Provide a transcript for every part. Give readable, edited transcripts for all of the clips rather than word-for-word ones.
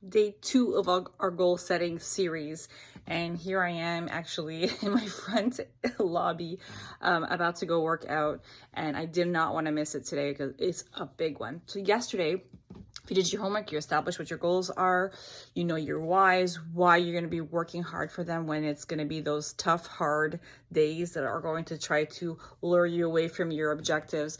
day 2 of our goal setting series, and here I am actually in my front lobby about to go work out, and I did not want to miss it today because it's a big one. So yesterday, if you did your homework, you established what your goals are, you know your whys, why you're going to be working hard for them when it's going to be those tough, hard days that are going to try to lure you away from your objectives.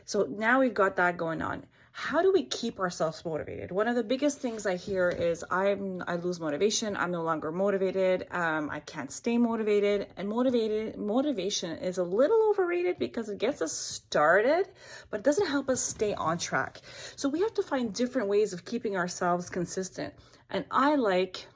So now we've got that going on. How do we keep ourselves motivated? One of the biggest things I hear is I lose motivation. I'm no longer motivated. I can't stay motivated. And motivation is a little overrated because it gets us started, but it doesn't help us stay on track. So we have to find different ways of keeping ourselves consistent. And I like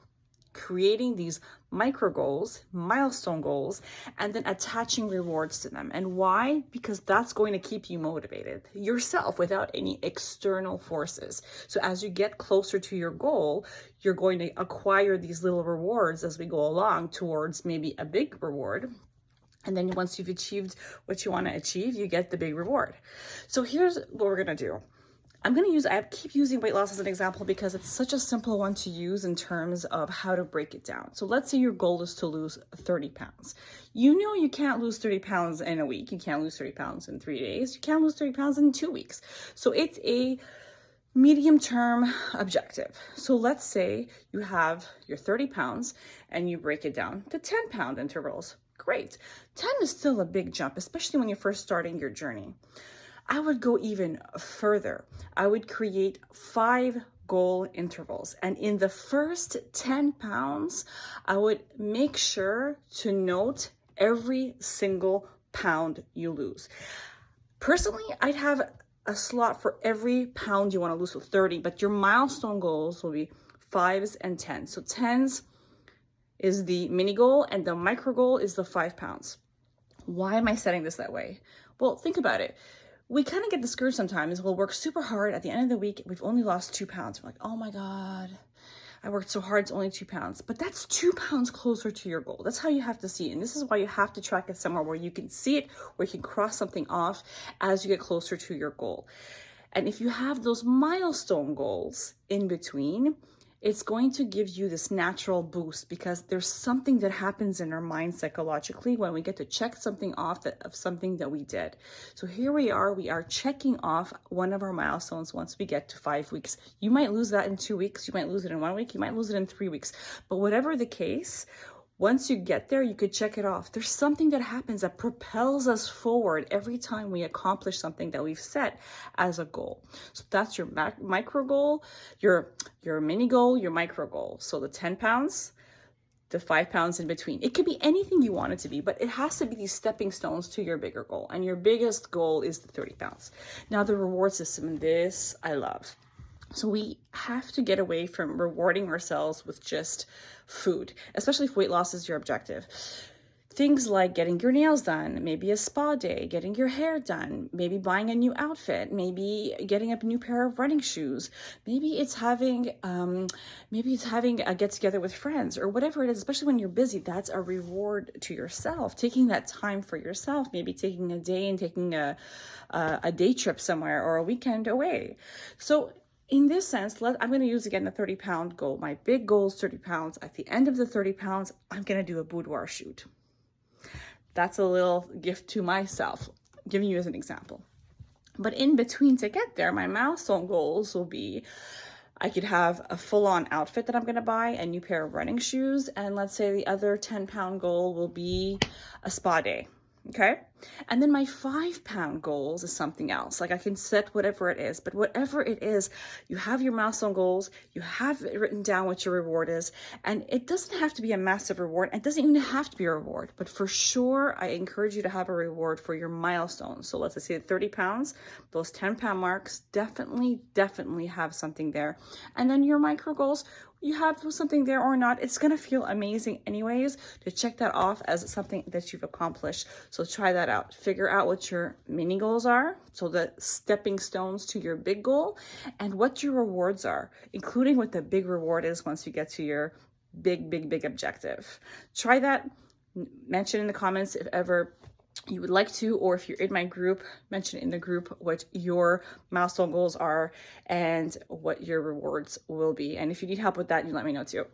creating these micro goals, milestone goals, and then attaching rewards to them. And why? Because that's going to keep you motivated yourself without any external forces. So as you get closer to your goal, you're going to acquire these little rewards as we go along towards maybe a big reward. And then once you've achieved what you want to achieve, you get the big reward. So here's what we're going to do. I keep using weight loss as an example because it's such a simple one to use in terms of how to break it down. So let's say your goal is to lose 30 pounds. You know you can't lose 30 pounds in a week. You can't lose 30 pounds in 3 days. You can't lose 30 pounds in 2 weeks. So it's a medium-term objective. So let's say you have your 30 pounds and you break it down to 10-pound intervals. Great. 10 is still a big jump, especially when you're first starting your journey. I would go even further. I would create 5 goal intervals. And in the first 10 pounds, I would make sure to note every single pound you lose. Personally, I'd have a slot for every pound you want to lose, so 30, but your milestone goals will be 5s and 10s. So 10s is the mini goal and the micro goal is the 5 pounds. Why am I setting this that way? Well, think about it. We kind of get discouraged sometimes. We'll work super hard. At the end of the week, we've only lost 2 pounds. We're like, oh my God, I worked so hard, it's only 2 pounds. But that's 2 pounds closer to your goal. That's how you have to see it. And this is why you have to track it somewhere where you can see it, where you can cross something off as you get closer to your goal. And if you have those milestone goals in between, it's going to give you this natural boost because there's something that happens in our mind psychologically when we get to check something off of something that we did. So here we are checking off one of our milestones once we get to 5 weeks. You might lose that in 2 weeks. You might lose it in 1 week. You might lose it in 3 weeks. But whatever the case, once you get there, you could check it off. There's something that happens that propels us forward every time we accomplish something that we've set as a goal. So that's your micro goal, your mini goal, your micro goal. So the 10 pounds, the 5 pounds in between. It could be anything you want it to be, but it has to be these stepping stones to your bigger goal. And your biggest goal is the 30 pounds. Now the reward system, this I love. So we have to get away from rewarding ourselves with just food, especially if weight loss is your objective. Things like getting your nails done, maybe a spa day, getting your hair done, maybe buying a new outfit, maybe getting a new pair of running shoes, maybe it's having a get together with friends or whatever it is, especially when you're busy. That's a reward to yourself, taking that time for yourself, maybe taking a day and taking a day trip somewhere or a weekend away. So in this sense, I'm going to use again the 30-pound goal. My big goal is 30 pounds. At the end of the 30 pounds, I'm going to do a boudoir shoot. That's a little gift to myself, giving you as an example. But in between to get there, my milestone goals will be, I could have a full-on outfit that I'm going to buy, a new pair of running shoes, and let's say the other 10-pound goal will be a spa day. Okay. And then my 5-pound goals is something else. Like I can set whatever it is, but whatever it is, you have your milestone goals, you have it written down what your reward is, and it doesn't have to be a massive reward. It doesn't even have to be a reward, but for sure, I encourage you to have a reward for your milestones. So let's say 30 pounds, those 10-pound marks, definitely have something there. And then your micro goals, you have something there or not, it's going to feel amazing anyways to check that off as something that you've accomplished. So try that out. Figure out what your mini goals are, so the stepping stones to your big goal, and what your rewards are, including what the big reward is once you get to your big objective. Try that. Mention in the comments if ever you would like to, or if you're in my group, mention in the group what your milestone goals are and what your rewards will be. And if you need help with that, you let me know too.